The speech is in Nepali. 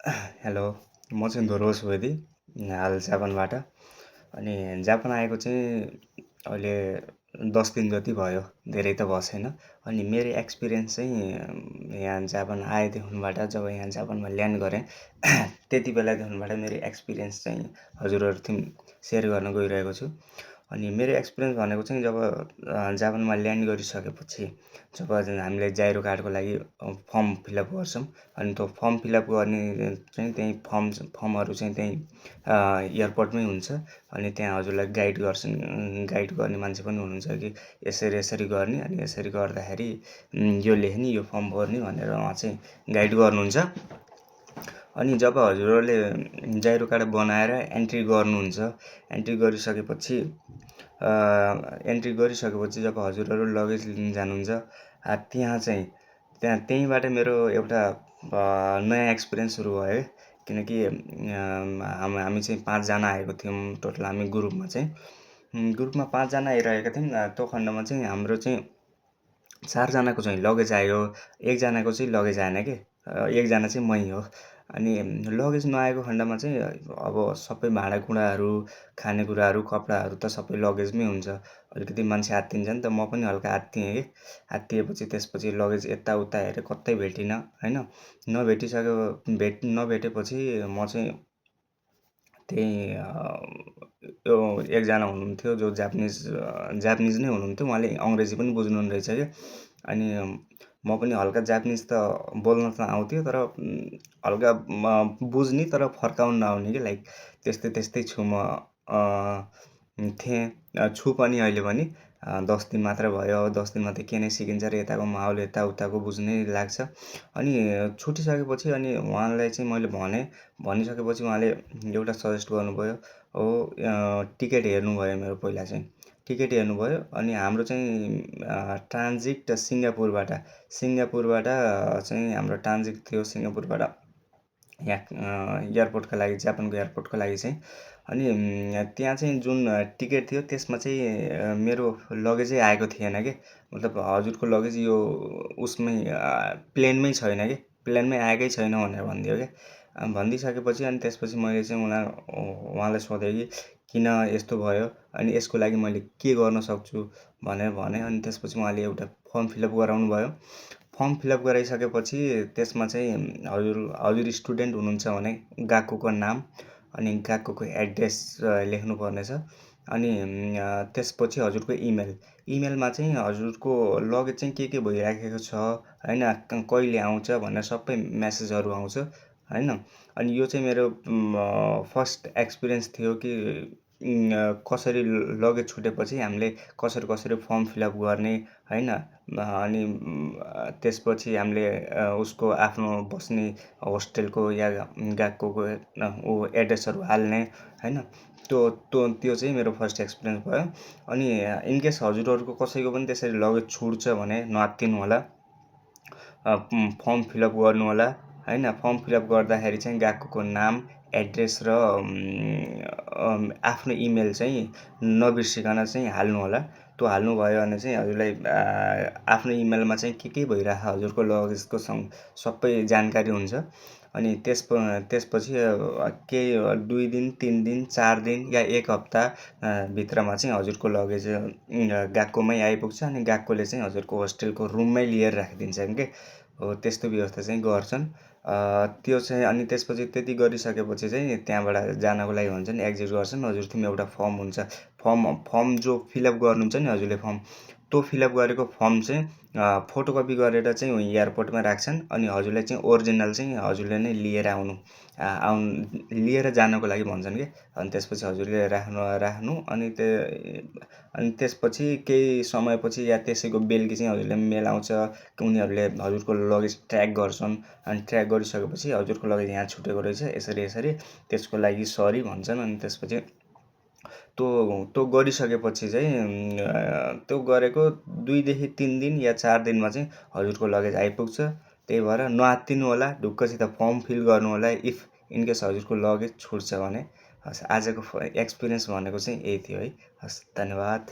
हेलो, म चाहिँ ध्रुव सुवेदी, हाल जापानबाट। अनि जापान आएको चाहिँ अहिले 10 दिन जति भयो, धेरै त भएको छैन। अनि मेरो एक्सपिरियन्स चाहिँ यहाँ जापान आएदेखिबाट जब यहाँ जापानमा ल्यान्ड गरेँ त्यति बेलादेखिबाट मेरो एक्सपिरियन्स चाहिँ हजुरहरूथि सेयर गर्न गइरहेको छु। अनि मेरो एक्सपिरियन्स भनेको चाहिँ जब जापानमा ल्यान्ड गरिसकेपछि जब हामीले जाइरो कार्डको लागि फर्म फिलअप गर्छौँ अनि त्यो फर्म फिलअप गर्ने चाहिँ त्यहीँ फर्महरू चाहिँ त्यहीँ एयरपोर्टमै हुन्छ। अनि त्यहाँ हजुरलाई गाइड गर्ने मान्छे पनि हुनुहुन्छ कि यसरी यसरी गर्ने अनि यसरी गर्दाखेरि यो लेख्ने यो फर्म भर्ने भनेर उहाँ चाहिँ गाइड गर्नुहुन्छ। अनि जब हजुरहरूले जाइरो कार्ड बनाएर एन्ट्री गर्नुहुन्छ, एन्ट्री गरिसकेपछि जब हजुरहरू लगेज लिन जानुहुन्छ त्यहीँबाट मेरो एउटा नयाँ एक्सपिरियन्स सुरु भयो। किनकि हामी चाहिँ 5 जना आएको थियौँ टोटल। हामी ग्रुपमा 5 जना आइरहेका थियौँ। त्यो खण्डमा चाहिँ हाम्रो चाहिँ 4 जनाको चाहिँ लगेज आयो, 1 जनाको चाहिँ लगेज आएन के। 1 जना चाहिँ मै हो। अनि लगेज नआएको खण्डमा चाहिँ अब सबै भाँडाकुँडाहरू, खानेकुराहरू, कपडाहरू त सबै लगेजमै हुन्छ। अलिकति मान्छे आत्तिन्छ नि त, म पनि हल्का आत्तिएँ कि। आत्तिएपछि त्यसपछि लगेज यताउता हेरेँ, कतै भेटिनँ हैन। नभेटेपछि म चाहिँ त्यहीँ यो एकजना हुनुहुन्थ्यो जो जापानिज नै हुनुहुन्थ्यो। उहाँले अङ्ग्रेजी पनि बुझ्नुहुने रहेछ क्या। अनि म पनि हल्का जापानिज त बोल्न त आउँथ्यो तर हल्का बुझ्ने तर फर्काउन नआउने कि लाइक त्यस्तै छु म छु पनि अहिले पनि। 10 दिन मात्र भयो, अब 10 दिनमा त के नै सिकिन्छ र यताको माहौल यताउताको बुझ्नै लाग्छ। अनि छुटिसकेपछि अनि उहाँलाई चाहिँ मैले भनिसकेपछि उहाँले एउटा सजेस्ट गर्नुभयो। हो टिकट हेर्नुभयो मेरो पहिला चाहिँ। टिकट हेर्नुभयो अनि हाम्रो चाहिँ ट्रान्जिट सिङ्गापुरबाट चाहिँ हाम्रो ट्रान्जिट थियो सिङ्गापुरबाट यहाँ एयरपोर्टको लागि, जापानको एयरपोर्टको लागि चाहिँ। अनि त्यहाँ चाहिँ जुन टिकट थियो त्यसमा चाहिँ मेरो लगेजै आएको थिएन कि। मतलब हजुरको लगेज यो उसमै प्लेनमै छैन कि, प्लेनमै आएकै छैन भनेर भनिदियो क्या। भनिदिइसकेपछि अनि त्यसपछि मैले चाहिँ उहाँलाई सोधेँ कि किन यस्तो भयो अनि यसको लागि मैले के गर्न सक्छु भनेर भनेँ। अनि त्यसपछि उहाँले एउटा फर्म फिलअप गराउनु भयो। फर्म फिलअप गराइसकेपछि त्यसमा चाहिँ हजुर स्टुडेन्ट हुनुहुन्छ भने गएकोको नाम अनि गएकोको एड्रेस लेख्नुपर्नेछ। अनि त्यसपछि हजुरको इमेलमा चाहिँ हजुरको लगेज चाहिँ के भइराखेको छ हैन, कहिले आउँछ भनेर सबै मेसेजहरू आउँछ हैन। अनि यो चाहिँ मेरो फर्स्ट एक्सपिरियन्स थियो कि कसरी लगेज छुटेपछि हामीले कसरी फर्म फिलअप गर्ने हैन। अनि त्यसपछि हामीले उसको आफ्नो बस्ने होस्टेलको या गएकोको एड्रेसहरू हाल्ने हैन। त्यो चाहिँ मेरो फर्स्ट एक्सपिरियन्स भयो। अनि इनकेस हजुरहरूको कसैको पनि त्यसरी लगेज छुट्छ भने नआत्तिनु होला, फर्म फिलअप गर्नु होला हैन। फर्म फिलअप गर्दाखेरि चाहिँ गएकोको नाम, एड्रेस र आफ्नो इमेल चाहिँ नबिर्सिकन चाहिँ हाल्नु होला। त्यो हाल्नुभयो भने चाहिँ हजुरलाई आफ्नो इमेलमा चाहिँ के भइरहेको हजुरको लगेजको सबै जानकारी हुन्छ। अनि त्यसपछि केही 2 दिन, 3 दिन, 4 दिन या 1 हप्ता भित्रमा चाहिँ हजुरको लगेज गएकोमै आइपुग्छ। अनि गएकोले चाहिँ हजुरको होस्टेलको रुममै लिएर राखिदिन्छन् के। हो त्यस्तो व्यवस्था चाहिँ गर्छन्। त्यो चाहिँ अनि त्यसपछि त्यति गरिसकेपछि चाहिँ त्यहाँबाट जानको लागि हुन्छ नि एक्जिट गर्छन्। हजुरथि एउटा फर्म हुन्छ। फर्म जो फिलअप गर्नुहुन्छ नि हजुरले फर्म, त्यो फिलअप गरेको फर्म चाहिँ फोटोकपी गरेर चाहिँ एयरपोर्टमा राख्छन्। अनि हजुरलाई चाहिँ ओरिजिनल चाहिँ हजुरले नै लिएर जानको लागि भन्छन् कि। अनि त्यसपछि हजुरले राख्नु अनि त्यसपछि केही समयपछि या त्यसैको बेलुकी चाहिँ हजुरलाई मेल आउँछ। उनीहरूले हजुरको लगेज ट्र्याक गर्छन्। अनि ट्र्याक गरिसकेपछि हजुरको लगेज यहाँ छुटेको रहेछ यसरी त्यसको लागि सरी भन्छन्। अनि त्यसपछि त्यो गरिसकेपछि चाहिँ त्यो गरेको 2 देखि 3 दिन या 4 दिनमा चाहिँ हजुरको लगेज आइपुग्छ। त्यही भएर नआत्तिनु होला, ढुक्कसित फर्म फिल गर्नु होला इफ इनकेस हजुरको लगेज छुट्छ भने। हस्, आजको एक्सपिरियन्स भनेको चाहिँ यही थियो है। हस्, धन्यवाद।